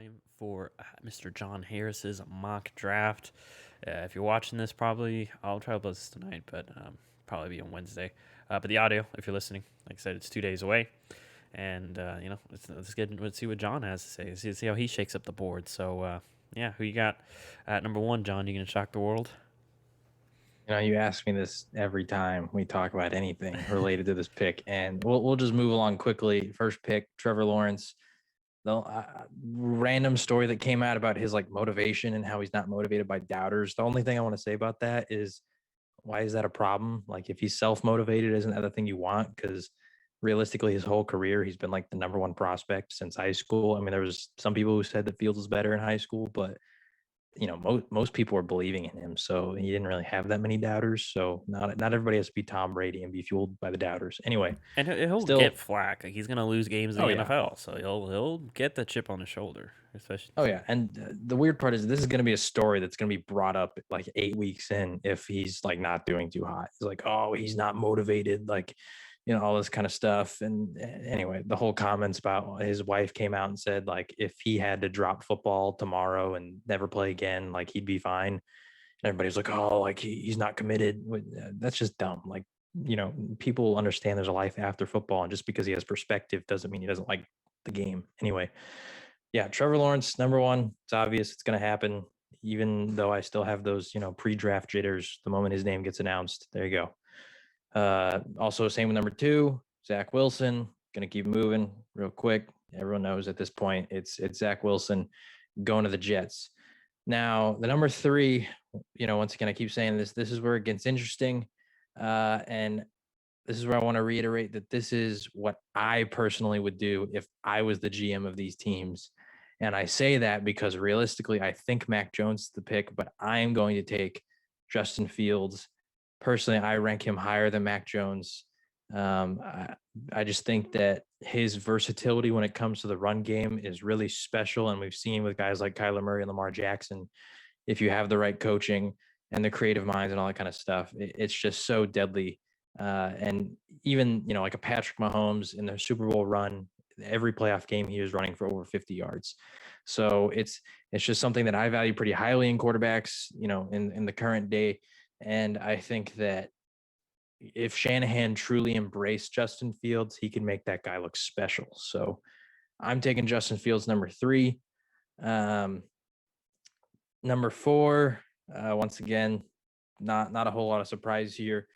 time for Mr. John Harris's mock draft. If you're watching this, probably I'll try to post this tonight, but probably be on Wednesday. But the audio, if you're listening, like I said, it's 2 days away, and let's see what John has to say. See how he shakes up the board. So yeah, who you got at number one, John? You gonna shock the world? You ask me this every time we talk about anything related to this pick, and we'll just move along quickly. First pick, Trevor Lawrence. The random story that came out about his like motivation and how he's not motivated by doubters. The only thing I want to say about that is, why is that a problem? Like, if he's self motivated, isn't that the thing you want? Because realistically, his whole career, he's been like the number one prospect since high school. I mean, there was some people who said that Fields was better in high school, but most people were believing in him, so he didn't really have that many doubters. So not everybody has to be Tom Brady and be fueled by the doubters. Anyway, And he'll get still, flack. Like he's gonna lose games in oh the yeah, NFL, so he'll get the chip on his shoulder, especially. oh yeah. And the weird part is this is going to be a story that's going to be brought up like 8 weeks in if he's like not doing too hot. It's like, oh, he's not motivated, like all this kind of stuff. And anyway, the whole comments about his wife came out and said like if he had to drop football tomorrow and never play again, like he'd be fine. Everybody's like, oh, like he's not committed. That's just dumb. Like, people understand there's a life after football, and just because he has perspective doesn't mean he doesn't like the game. Anyway, yeah, Trevor Lawrence, number one. It's obvious it's going to happen, even though I still have those, pre-draft jitters the moment his name gets announced. There you go. Also, same with number two, Zach Wilson. Going to keep moving real quick. Everyone knows at this point it's Zach Wilson going to the Jets. Now, the number three, once again, I keep saying this. This is where it gets interesting, and this is where I want to reiterate that this is what I personally would do if I was the GM of these teams. And I say that because realistically, I think Mac Jones is the pick, but I am going to take Justin Fields. Personally, I rank him higher than Mac Jones. I just think that his versatility when it comes to the run game is really special. And we've seen with guys like Kyler Murray and Lamar Jackson, if you have the right coaching and the creative minds and all that kind of stuff, it's just so deadly. And even, like a Patrick Mahomes in the Super Bowl run, every playoff game he was running for over 50 yards. So it's just something that I value pretty highly in quarterbacks, in the current day. And I think that if Shanahan truly embraced Justin Fields, he can make that guy look special. So I'm taking Justin Fields number three. Um, Number four, once again, not a whole lot of surprise here.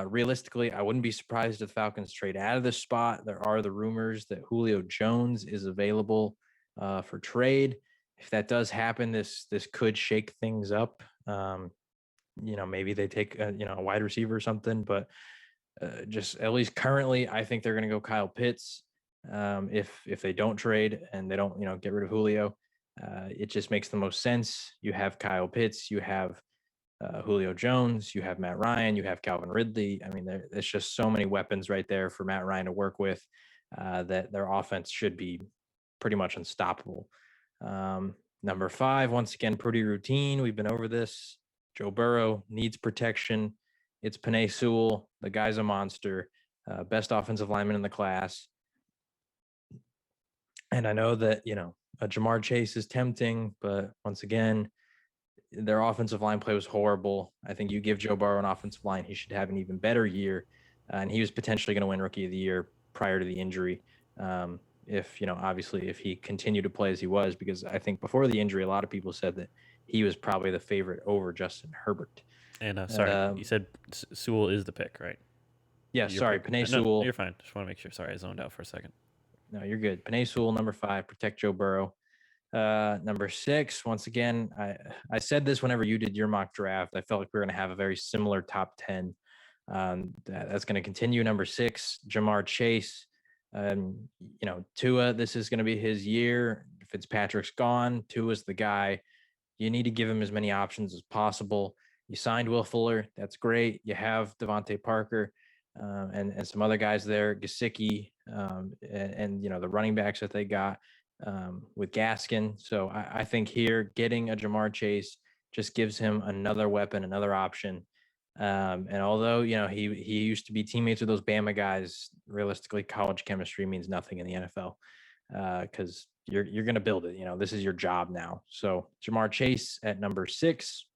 Realistically, I wouldn't be surprised if the Falcons trade out of this spot. There are the rumors that Julio Jones is available for trade. If that does happen, this could shake things up. Maybe they take a wide receiver or something, but just at least currently, I think they're going to go Kyle Pitts. If they don't trade and they don't get rid of Julio, it just makes the most sense. You have Kyle Pitts, you have Julio Jones, you have Matt Ryan, you have Calvin Ridley. I mean, there's just so many weapons right there for Matt Ryan to work with that their offense should be pretty much unstoppable. Number five, once again, pretty routine. We've been over this. Joe Burrow needs protection. It's Penei Sewell. The guy's a monster. Best offensive lineman in the class. And I know that, a Jamar Chase is tempting, but once again, their offensive line play was horrible. I think you give Joe Burrow an offensive line, he should have an even better year. And he was potentially going to win Rookie of the Year prior to the injury. If, obviously, if he continued to play as he was, because I think before the injury, a lot of people said that he was probably the favorite over Justin Herbert. And sorry, you said Sewell is the pick, right? Yeah, sorry, Penei No, Sewell. you're fine. Just want to make sure. Sorry, I zoned out for a second. No, you're good. Penei Sewell, number five, protect Joe Burrow. Number six, once again, I said this whenever you did your mock draft. I felt like we are going to have a very similar top 10. That's going to continue. Number six, Jamar Chase. Tua, this is going to be his year. Fitzpatrick's gone. Tua's the guy. You need to give him as many options as possible. You signed Will Fuller. That's great. You have Devontae Parker and some other guys there, Gesicki, and the running backs that they got with Gaskin. So I think here getting a Jamar Chase just gives him another weapon, another option. And although he used to be teammates with those Bama guys, realistically, college chemistry means nothing in the NFL. because you're going to build it. This is your job now. So Jamar Chase at number 6.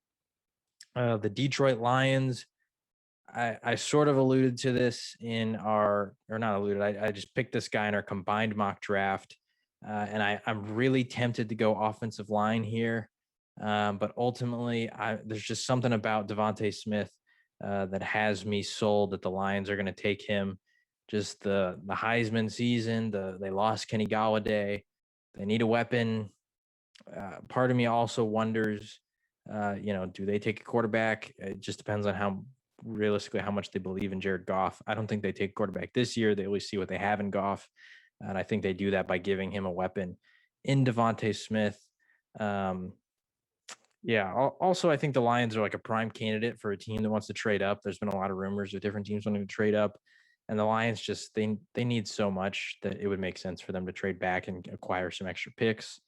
The Detroit Lions. I sort of alluded to this in our, or not alluded. I just picked this guy in our combined mock draft, and I'm really tempted to go offensive line here, but ultimately, there's just something about Devontae Smith that has me sold that the Lions are going to take him. Just the Heisman season, they lost Kenny Galladay. They need a weapon. Part of me also wonders, do they take a quarterback? It just depends on how realistically how much they believe in Jared Goff. I don't think they take quarterback this year. They always see what they have in Goff, and I think they do that by giving him a weapon in Devontae Smith. Yeah. Also, I think the Lions are like a prime candidate for a team that wants to trade up. There's been a lot of rumors of different teams wanting to trade up, and the Lions just they need so much that it would make sense for them to trade back and acquire some extra picks.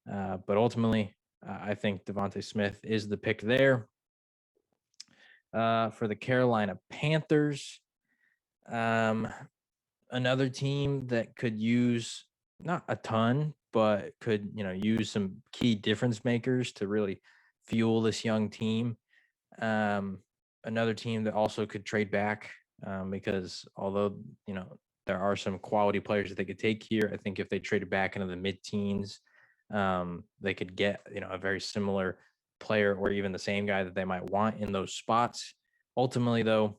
But ultimately, I think Devontae Smith is the pick there. For the Carolina Panthers, another team that could use not a ton, but could use some key difference makers to really fuel this young team. Um, Another team that also could trade back, because although there are some quality players that they could take here, I think if they traded back into the mid-teens, they could get a very similar player or even the same guy that they might want in those spots. Ultimately, though,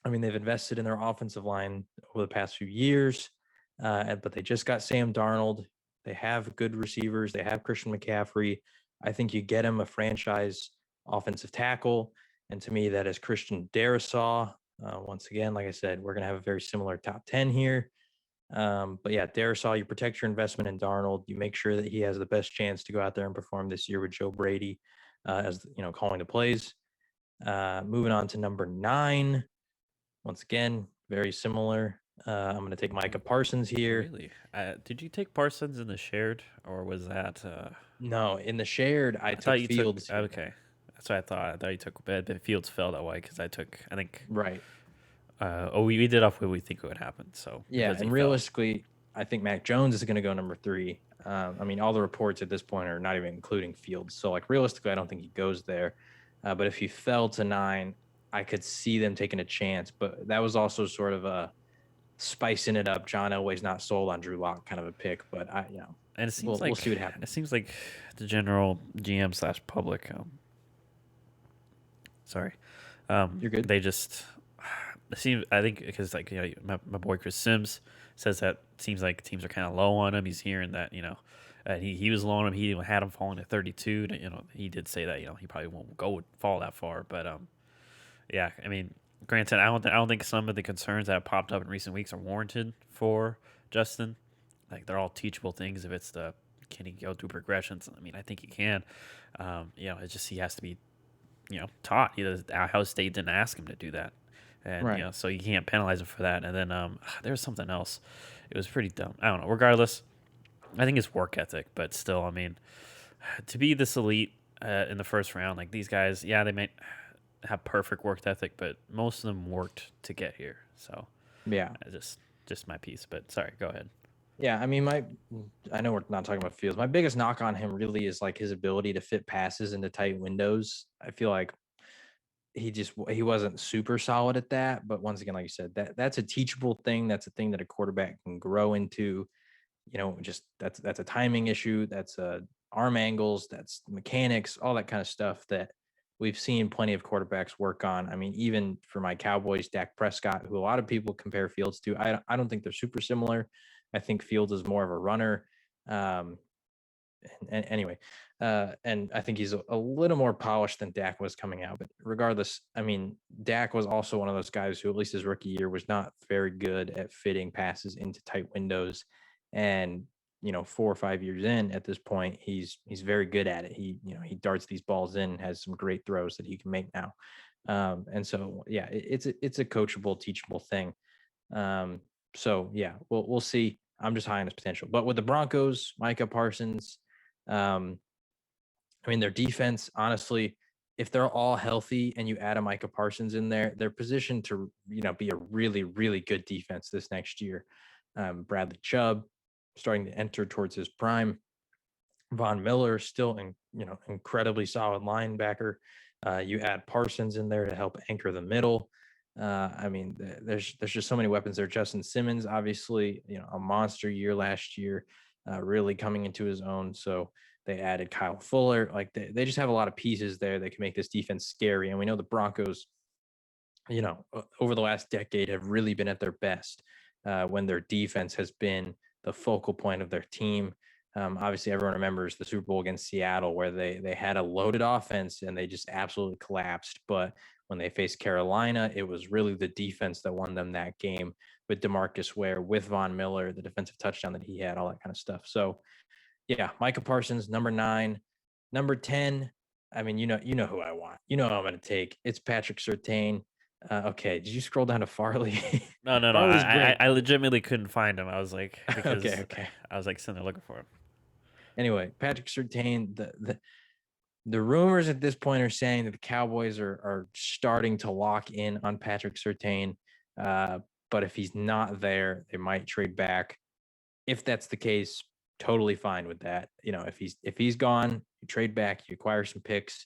I mean, they've invested in their offensive line over the past few years, but they just got Sam Darnold. They have good receivers. They have Christian McCaffrey. I think you get him a franchise offensive tackle, and to me, that is Christian Darrisaw. Once again, like I said, we're going to have a very similar top 10 here. But yeah, Darrisaw, you protect your investment in Darnold. You make sure that he has the best chance to go out there and perform this year with Joe Brady, as calling the plays. Moving on to number 9. Once again, very similar. I'm going to take Micah Parsons here. Really? Did you take Parsons in the shared, or was that? No, in the shared, I I took thought you took. Fields here. Okay, that's what I thought. I thought you took. But Fields fell that way because I took. I think. Right. We did off what we think would happen. So Yeah, because he and fell. realistically, I think Mac Jones is going to go number 3. I mean, all the reports at this point are not even including Fields. So, like, realistically, I don't think he goes there. But if he fell to 9, I could see them taking a chance. But that was also sort of a spicing it up. John Elway's not sold on Drew Lock kind of a pick, but And it seems we'll like see what happens. the general GM slash public. Sorry. You're good. They just it seems. I think because my boy Chris Sims says that it seems like teams are kind of low on him. He's hearing that he was low on him. He had him falling to 32. He did say that he probably won't fall that far. But yeah. I mean, granted, I don't think some of the concerns that have popped up in recent weeks are warranted for Justin. Like they're all teachable things. If it's can he go through progressions? I mean, I think he can. It's just he has to be taught. Ohio State didn't ask him to do that, and Right. so you can't penalize him for that. And then there was something else. It was pretty dumb. I don't know. Regardless, I think it's work ethic, but still, I mean, to be this elite in the first round, like these guys, yeah, they might have perfect work ethic, but most of them worked to get here. So Yeah. just my piece. But sorry, go ahead. Yeah, I mean, I know we're not talking about Fields. My biggest knock on him really is like his ability to fit passes into tight windows. I feel like he wasn't super solid at that. But once again, like you said, that's a teachable thing. That's a thing that a quarterback can grow into. Just that's a timing issue. That's arm angles. That's mechanics. All that kind of stuff that we've seen plenty of quarterbacks work on. I mean, even for my Cowboys, Dak Prescott, who a lot of people compare Fields to, I don't think they're super similar. I think Fields is more of a runner. Um, and anyway, and I think he's a little more polished than Dak was coming out. But regardless, I mean, Dak was also one of those guys who, at least his rookie year, was not very good at fitting passes into tight windows. And 4 or 5 years in, at this point, he's very good at it. He darts these balls in, has some great throws that he can make now. And so yeah, it's a coachable, teachable thing. So yeah, we'll see. I'm just high on his potential. But with the Broncos, Micah Parsons, um, I mean, their defense, honestly, if they're all healthy and you add a Micah Parsons in there, they're positioned to, be a really, really good defense this next year. Bradley Chubb, starting to enter towards his prime. Von Miller still, incredibly solid linebacker. You add Parsons in there to help anchor the middle. I mean, there's just so many weapons there. Justin Simmons, obviously, a monster year last year, really coming into his own. So they added Kyle Fuller. Like they just have a lot of pieces there that can make this defense scary. And we know the Broncos, over the last decade have really been at their best when their defense has been the focal point of their team. Obviously, everyone remembers the Super Bowl against Seattle where they had a loaded offense and they just absolutely collapsed. But when they faced Carolina, it was really the defense that won them that game with DeMarcus Ware, with Von Miller, the defensive touchdown that he had, all that kind of stuff. So, yeah, Micah Parsons, number 9, number 10. I mean, you know who I want. You know who I'm going to take. It's Patrick Surtain. Okay, did you scroll down to Farley? No, no, no. Farley's I, great. I, I legitimately couldn't find him. I was like, Okay, because okay. I was like sitting there looking for him. Anyway, Patrick Surtain. The rumors at this point are saying that the Cowboys are starting to lock in on Patrick Surtain. But if he's not there, they might trade back. If that's the case, totally fine with that. If he's gone, you trade back, you acquire some picks,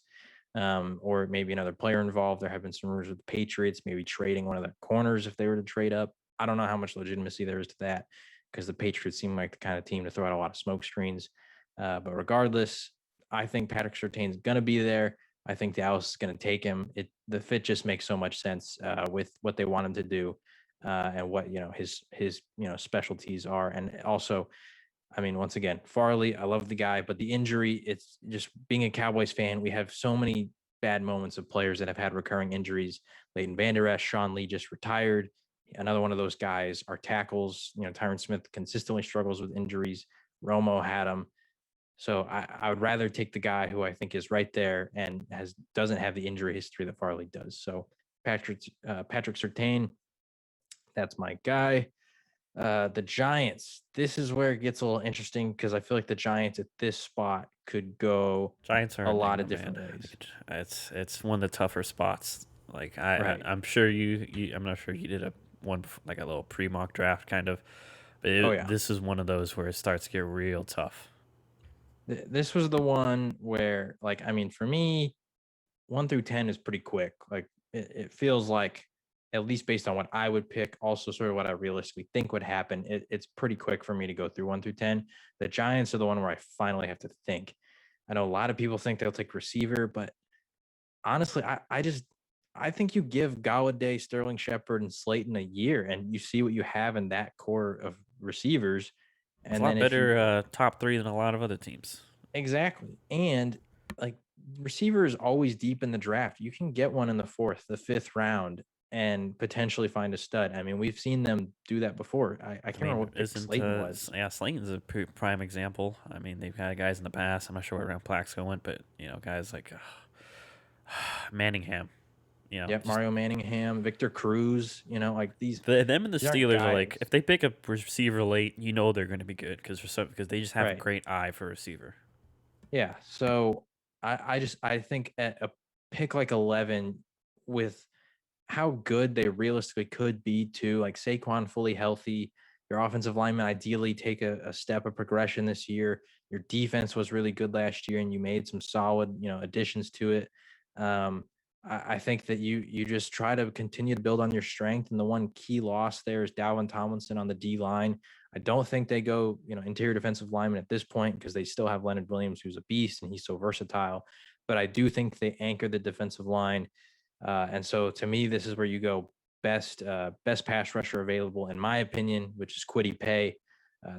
or maybe another player involved. There have been some rumors with the Patriots, maybe trading one of the corners if they were to trade up. I don't know how much legitimacy there is to that because the Patriots seem like the kind of team to throw out a lot of smoke screens. But regardless, I think Patrick Surtain's going to be there. I think Dallas is going to take him. The fit just makes so much sense with what they want him to do and what his specialties are, and also I mean, once again, Farley, I love the guy, but the injury, it's just being a Cowboys fan. We have so many bad moments of players that have had recurring injuries. Leighton Vander Esch, Sean Lee just retired. Another one of those guys. Our tackles, Tyron Smith consistently struggles with injuries. Romo had them. So I would rather take the guy who I think is right there and doesn't have the injury history that Farley does. So Patrick Surtain, that's my guy. The Giants. This is where it gets a little interesting because I feel like the Giants at this spot could go Giants are a in New lot of England, different man. ways. It's one of the tougher spots. Like Right. I'm sure I'm not sure you did like a little pre mock draft kind of, but Oh yeah. this is one of those where it starts to get real tough. This was the one where, like, I mean, for me, 1 through 10 is pretty quick. Like, it feels like, at least based on what I would pick, also sort of what I realistically think would happen. It's pretty quick for me to go through 1 through 10. The Giants are the one where I finally have to think. I know a lot of people think they'll take receiver, but honestly, I think you give Galladay, Sterling Shepard, and Slayton a year, and you see what you have in that core of receivers. It's a And then lot if you better top three than a lot of other teams. exactly, and like receiver is always deep in the draft. You can get one in the fourth, the fifth round, and potentially find a stud. I mean, we've seen them do that before. I I can't remember mean, what pick isn't Slayton was. yeah, Slayton's a prime example. I mean, they've had guys in the past. I'm not sure where around Plaxico went, but guys like Manningham. Yep, Just Mario Manningham, Victor Cruz. Like them and the these aren't Steelers are like, guys, if they pick a receiver late, they're going to be good because they just have a right? great eye for receiver. Yeah. So I think at a pick like 11 with how good they realistically could be too, like Saquon fully healthy, your offensive lineman ideally take a step of progression this year. Your defense was really good last year and you made some solid, additions to it. I think that you just try to continue to build on your strength. And the one key loss there is Dalvin Tomlinson on the D line. I don't think they go, interior defensive lineman at this point because they still have Leonard Williams, who's a beast and he's so versatile. But I do think they anchor the defensive line. And so to me, this is where you go best pass rusher available, in my opinion, which is Quiddy Pay,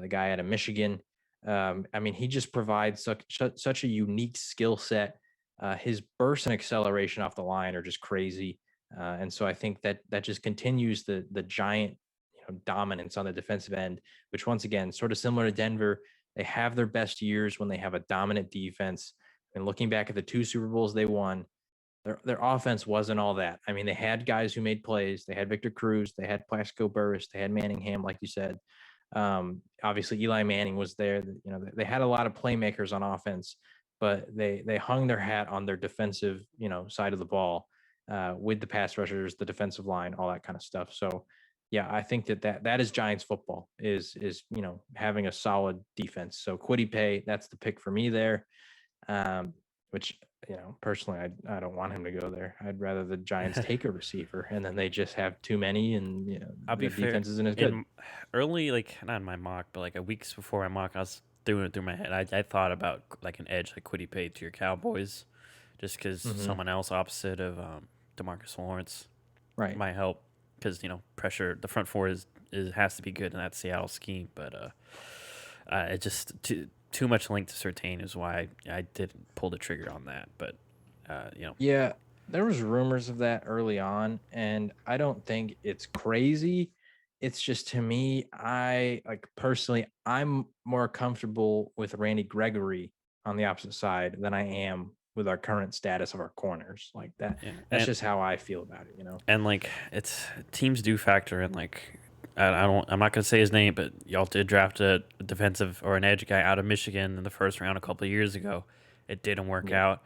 the guy out of Michigan. I mean, he just provides such a unique skill set. His burst and acceleration off the line are just crazy. And so I think that just continues the giant dominance on the defensive end, which once again, sort of similar to Denver, they have their best years when they have a dominant defense. And looking back at the 2 Super Bowls they won, their offense wasn't all that. I mean, they had guys who made plays. They had Victor Cruz, they had Plaxico Burress, they had Manningham, like you said. Obviously, Eli Manning was there. They had a lot of playmakers on offense, but they hung their hat on their defensive, side of the ball with the pass rushers, the defensive line, all that kind of stuff. So yeah, I think that is Giants football is having a solid defense. So Quiddy Pay, that's the pick for me there. Um, which personally, I don't want him to go there. I'd rather the Giants take a receiver and then they just have too many, and I'll be their fair. defense isn't as good. In early, like not in my mock, but like a weeks before my mock, I was doing it through my head. I thought about like an edge, like Quiddy Pay to your Cowboys, just because Hmm. someone else opposite of Demarcus Lawrence Right. might help. Because pressure, the front four is has to be good in that Seattle scheme, but it just too much link to Certain is why I didn't pull the trigger on that. But Yeah, there was rumors of that early on, and I don't think it's crazy. It's just, to me, I like personally, I'm more comfortable with Randy Gregory on the opposite side than I am with our current status of our corners. Like that. yeah, That's just how I feel about it, and like it's teams do factor in like I don't I'm not gonna say his name, but y'all did draft a defensive or an edge guy out of Michigan in the first round a couple of years ago. It didn't work Yeah. out.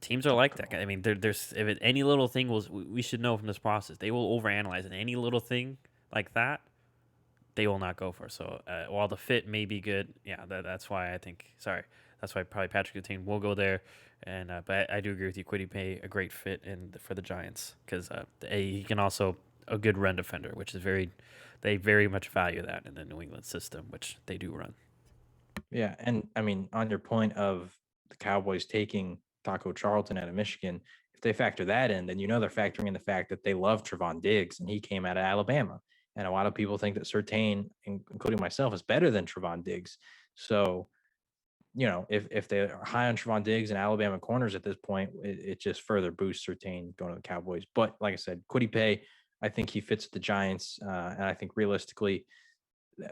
Teams are like that. I mean, there's if any little thing was we should know from this process, they will overanalyze, and any little thing like that, they will not go for. So while the fit may be good, yeah, that's why I think. Sorry, that's why probably Patrick Etienne will go there. And but I do agree with you. Quiddy Pay a great fit for the Giants because he can also a good run defender, which is they very much value that in the New England system, which they do run. Yeah, and I mean, on your point of the Cowboys taking Taco Charlton out of Michigan, if they factor that in, then they're factoring in the fact that they love Trevon Diggs and he came out of Alabama. And a lot of people think that Surtain, including myself, is better than Trevon Diggs. So, if they are high on Trevon Diggs and Alabama corners at this point, it just further boosts Surtain going to the Cowboys. But like I said, Quiddy Pay, I think he fits the Giants. And I think realistically,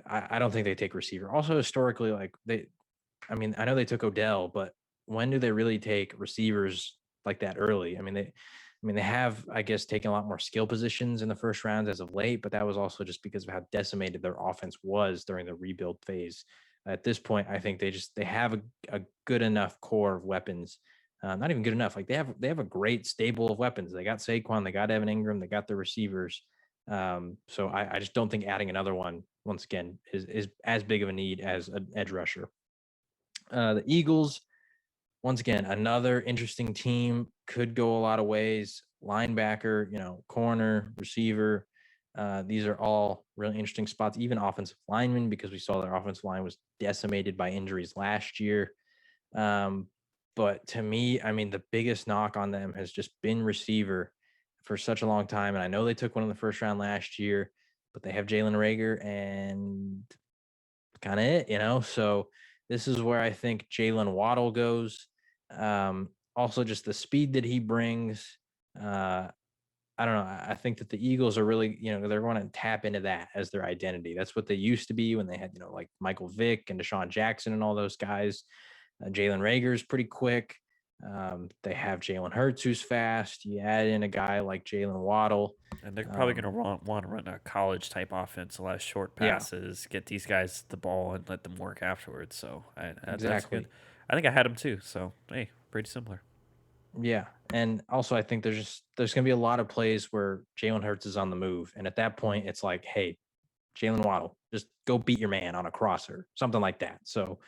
I don't think they take receiver. Also, historically, I mean, I know they took Odell, but when do they really take receivers like that early? I mean, they have, I guess, taken a lot more skill positions in the first round as of late, but that was also just because of how decimated their offense was during the rebuild phase. At this point, I think they have a good enough core of weapons. Not even good enough. Like they have a great stable of weapons. They got Saquon, they got Evan Ingram, they got the receivers. So I just don't think adding another one once again is as big of a need as an edge rusher. The Eagles, once again, another interesting team, could go a lot of ways. Linebacker, corner, receiver. These are all really interesting spots. Even offensive linemen, because we saw their offensive line was decimated by injuries last year. Um, but to me, I mean, the biggest knock on them has just been receiver for such a long time. And I know they took one in the first round last year, but they have Jalen Rager and kind of it. So this is where I think Jalen Waddle goes. Also, just the speed that he brings. Uh, I don't know. I think that the Eagles are really, they're going to tap into that as their identity. That's what they used to be when they had, like Michael Vick and Deshaun Jackson and all those guys. Jalen Rager's pretty quick. They have Jalen Hurts, who's fast. You add in a guy like Jalen Waddle. And they're probably Um, going to want to run a college type offense, a lot of short yeah, passes, get these guys the ball and let them work afterwards. So that's good. exactly. I think I had them too. So hey, pretty similar. Yeah, and also I think there's going to be a lot of plays where Jalen Hurts is on the move, and at that point, it's like, hey, Jalen Waddle, just go beat your man on a crosser, something like that. So,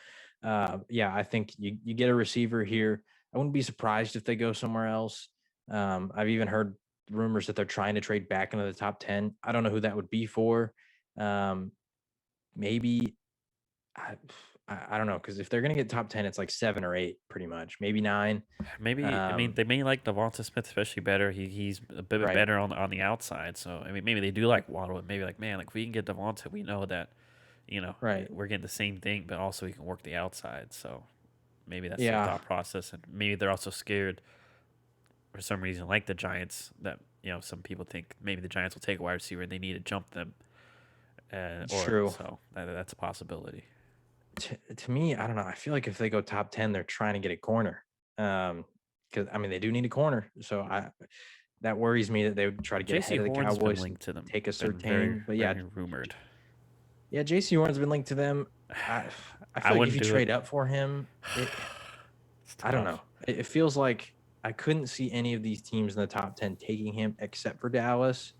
yeah, I think you get a receiver here. I wouldn't be surprised if they go somewhere else. I've even heard rumors that they're trying to trade back into the top 10. I don't know who that would be for. Um, maybe I, I don't know, because if they're going to get top 10, it's like 7 or 8, pretty much, maybe 9. Maybe I mean Um, they may like Devonta Smith especially better. He's a bit right. better on the outside. So I mean maybe they do like Waddle. Maybe like man, like if we can get Devonta, we know that Right. we're getting the same thing, but also he can work the outside. So maybe that's their Yeah. thought process, and maybe they're also scared for some reason, like the Giants, that some people think maybe the Giants will take a wide receiver and they need to jump them, It's or true. so that's a possibility. To me, I don't know. I feel like if they go top 10, they're trying to get a corner. Because I mean, they do need a corner. So that worries me that they would try to get J.C. ahead of the Horn's been Cowboys and linked to them, take a been very certain. But yeah, very rumored. yeah, JC Horn's been linked to them. I I I feel like if wouldn't you do it. trade up for him, It's I don't tough. know. It feels like I couldn't see any of these teams in the top 10 taking him except for Dallas.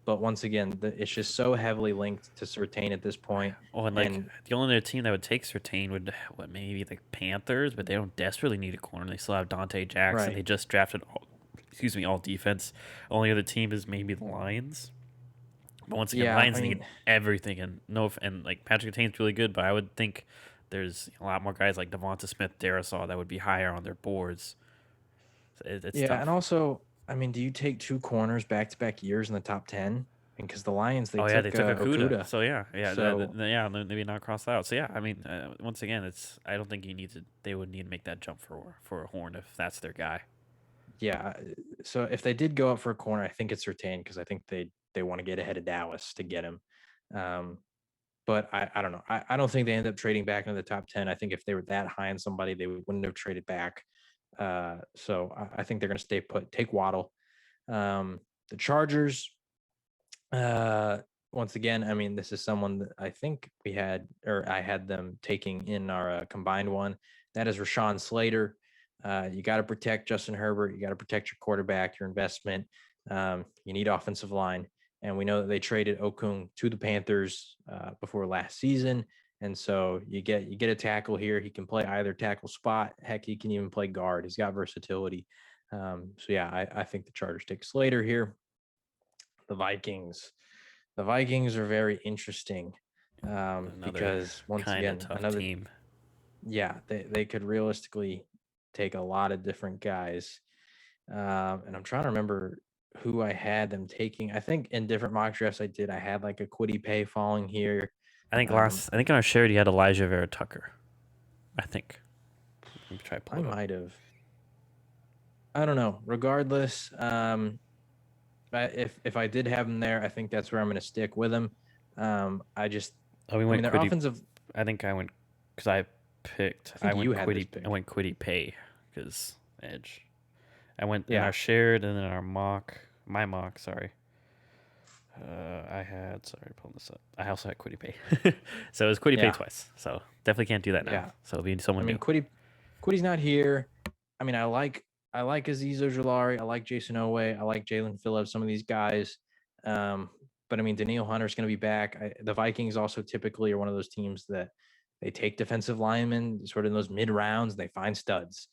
But once again, it's just so heavily linked to Surtain at this point. Oh, and like And the only other team that would take Sertain would what maybe the Panthers, but they don't desperately need a corner. They still have Dante Jackson. right, They just drafted all defense. Only other team is maybe the Lions. But once again, yeah, I Lions need mean, everything, and no, and like Patrick Sertain's really good, but I would think there's a lot more guys like Devonta Smith, Darisaw that would be higher on their boards. So it's yeah, and tough. also, I mean, do you take two corners back to back years in the top 10? Because the Lions, they Oh yeah, they took took Okuda. Okuda. So yeah, So yeah, maybe not cross that out. So yeah, I mean, once again, it's I don't think you need to. They would need to make that jump for a Horn if that's their guy. yeah, so if they did go up for a corner, I think it's Surtain because I think they want to get ahead of Dallas to get him. Um, but I don't know. I don't think they end up trading back into the top 10. I think if they were that high on somebody, they wouldn't have traded back. So I think they're going to stay put. Take Waddle. The Chargers. Uh, Once again, I mean, this is someone that I think we had, or I had them taking in our combined one. That is Rashawn Slater. You got to protect Justin Herbert. You got to protect your quarterback, your investment. You need offensive line. And we know that they traded Okung to the Panthers before last season. And so you get a tackle here. He can play either tackle spot. Heck, he can even play guard. He's got versatility. So yeah, I think the Chargers take Slater here. The Vikings. The Vikings are very interesting Another because once kind of again, tough another team. yeah, they could realistically take a lot of different guys. And I'm trying to remember who I had them taking. I think in different mock drafts I did, I had like a Quiddy Pay falling here. I think in our shared you had Elijah Vera Tucker. I think. Let me try to pull I it up. might have. I don't know. Regardless, if I did have him there, I think that's where I'm going to stick with him. I just, Oh, we I went mean, their Quiddy. offensive. I think I went because I picked. I think you had this I pick. went Quiddy Pay because Edge. I went in our Yeah, shared and then our mock. My mock, sorry. Pulling this up. I also had Quiddy Pay. So it was Quiddy Pay yeah, twice. So definitely can't do that now. yeah. So it'll be I someone mean, new. Quiddy's not here. I mean, I like Aziz Ojulari. I like Jason Owe. I like Jalen Phillips. Some of these guys. Um, but I mean, Daniil Hunter's going to be back. The Vikings also typically are one of those teams that they take defensive linemen sort of in those mid rounds. They find studs.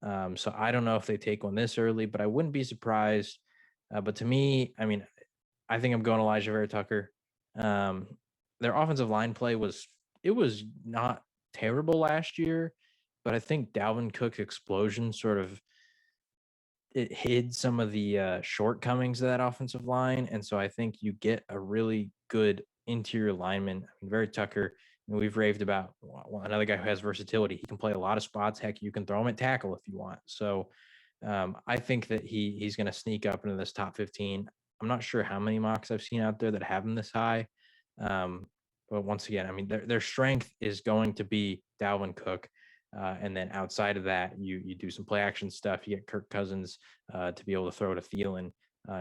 So I don't know if they take one this early, but I wouldn't be surprised. But to me, I mean, I think I'm going Elijah Vera Tucker. Um, their offensive line play was not terrible last year, but I think Dalvin Cook's explosion sort of it hid some of the shortcomings of that offensive line, and so I think you get a really good interior lineman. I mean, Vera Tucker. We've raved about another guy who has versatility. He can play a lot of spots. Heck, you can throw him at tackle if you want. So I think that he's going to sneak up into this top 15. I'm not sure how many mocks I've seen out there that have him this high. Um, but once again, I mean, their strength is going to be Dalvin Cook. And then outside of that, you do some play action stuff. You get Kirk Cousins to be able to throw to Thielen,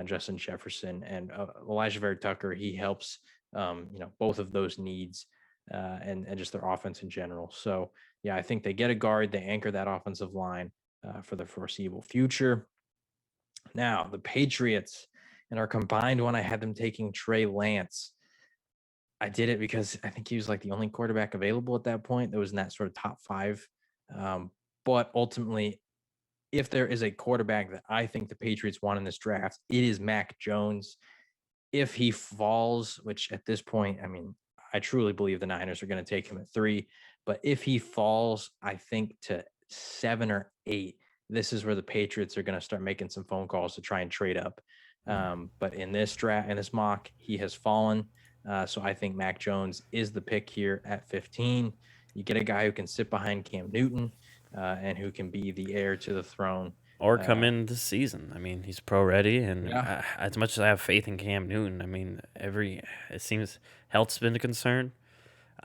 Justin Jefferson, and Elijah Vera Tucker. He helps, both of those needs and just their offense in general. So yeah, I think they get a guard. They anchor that offensive line for the foreseeable future. Now, the Patriots in our combined one, I had them taking Trey Lance. I did it because I think he was like the only quarterback available at that point that was in that sort of top five. Um, but ultimately, if there is a quarterback that I think the Patriots want in this draft, it is Mac Jones. If he falls, which at this point, I mean, I truly believe the Niners are going to take him at 3. But if he falls, I think to 7 or 8, this is where the Patriots are going to start making some phone calls to try and trade up. But in this draft, in this mock, he has fallen. So I think Mac Jones is the pick here at 15. You get a guy who can sit behind Cam Newton and who can be the heir to the throne. Or come Uh, in this season. I mean, he's pro ready, and yeah, as much as I have faith in Cam Newton, I mean, it seems health's been a concern.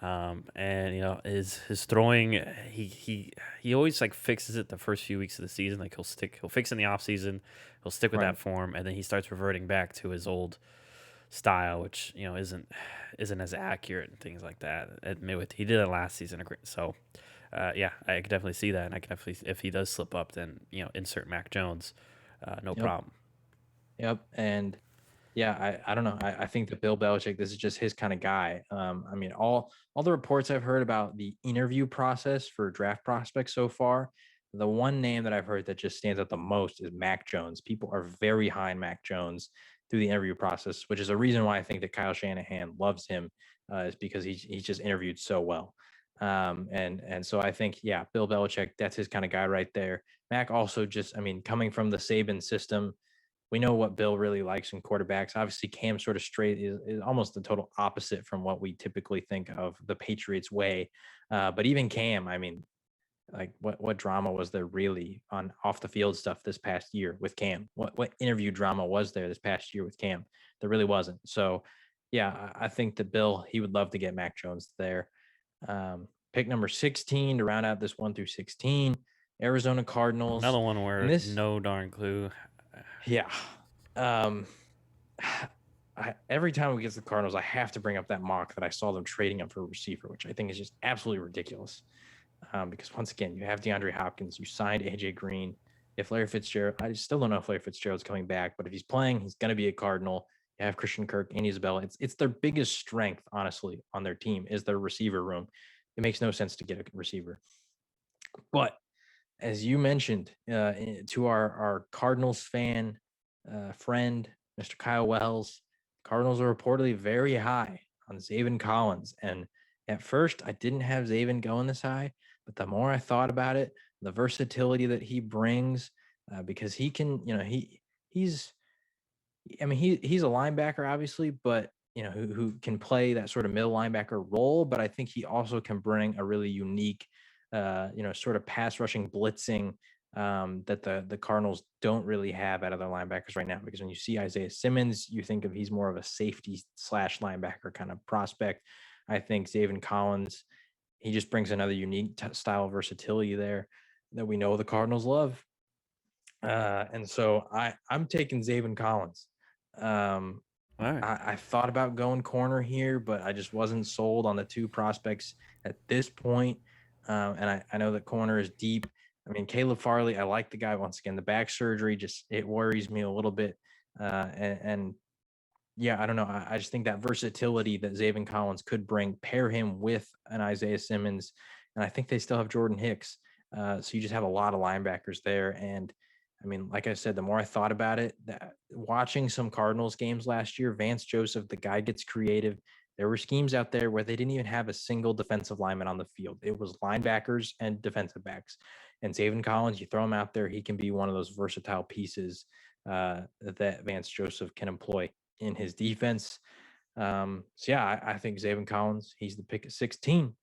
And his throwing, he always like fixes it the first few weeks of the season. Like he'll fix in the off season, he'll stick with that right. form, and then he starts reverting back to his old style, which isn't as accurate and things like that. Admit with he did it last season, so. Yeah, I could definitely see that, and I can definitely, if he does slip up, then insert Mac Jones, no Yep. problem. Yep. And Yeah, I don't know. I think that Bill Belichick, this is just his kind of guy. I mean, all the reports I've heard about the interview process for draft prospects so far, the one name that I've heard that just stands out the most is Mac Jones. People are very high in Mac Jones through the interview process, which is a reason why I think that Kyle Shanahan loves him, is because he's just interviewed so well. And so I think, yeah, Bill Belichick, that's his kind of guy right there. Mac also just, I mean, coming from the Saban system, we know what Bill really likes in quarterbacks. Obviously, Cam sort of straight is almost the total opposite from what we typically think of the Patriots way. But even Cam, I mean, like what drama was there really on off the field stuff this past year with Cam? What interview drama was there this past year with Cam? There really wasn't. So yeah, I think that Bill, he would love to get Mac Jones there. Pick number 16 to round out this 1 through 16, Arizona Cardinals. Another one And where this, no darn clue. yeah. Um, every time we get to the Cardinals, I have to bring up that mock that I saw them trading him for a receiver, which I think is just absolutely ridiculous. Because once again, you have DeAndre Hopkins, you signed AJ Green. If Larry Fitzgerald, I still don't know if Larry Fitzgerald's coming back, but if he's playing, he's going to be a Cardinal. You have Christian Kirk and Isabella. It's their biggest strength, honestly, on their team is their receiver room. It makes no sense to get a receiver. But as you mentioned, to our Cardinals fan friend, Mr. Kyle Wells, Cardinals are reportedly very high on Zaven Collins. And at first, I didn't have Zaven going this high, but the more I thought about it, the versatility that he brings, because he can, he's, I mean, he's a linebacker, obviously, but who can play that sort of middle linebacker role. But I think he also can bring a really unique, sort of pass rushing blitzing, that the Cardinals don't really have out of their linebackers right now. Because when you see Isaiah Simmons, you think of he's more of a safety slash linebacker kind of prospect. I think Zaven Collins, he just brings another unique style of versatility there that we know the Cardinals love. And so I'm taking Zaven Collins. Um, All right. I thought about going corner here, but I just wasn't sold on the two prospects at this point. And I know that corner is deep. I mean, Caleb Farley, I like the guy. Once again, the back surgery just it worries me a little bit. And yeah, I don't know. I just think that versatility that Zaven Collins could bring, pair him with an Isaiah Simmons, and I think they still have Jordan Hicks. So you just have a lot of linebackers there. And I mean, like I said, the more I thought about it, that watching some Cardinals games last year, Vance Joseph, the guy gets creative. There were schemes out there where they didn't even have a single defensive lineman on the field. It was linebackers and defensive backs. And Zaven Collins, you throw him out there, he can be one of those versatile pieces that Vance Joseph can employ in his defense. So yeah, I think Zaven Collins, he's the pick at 16.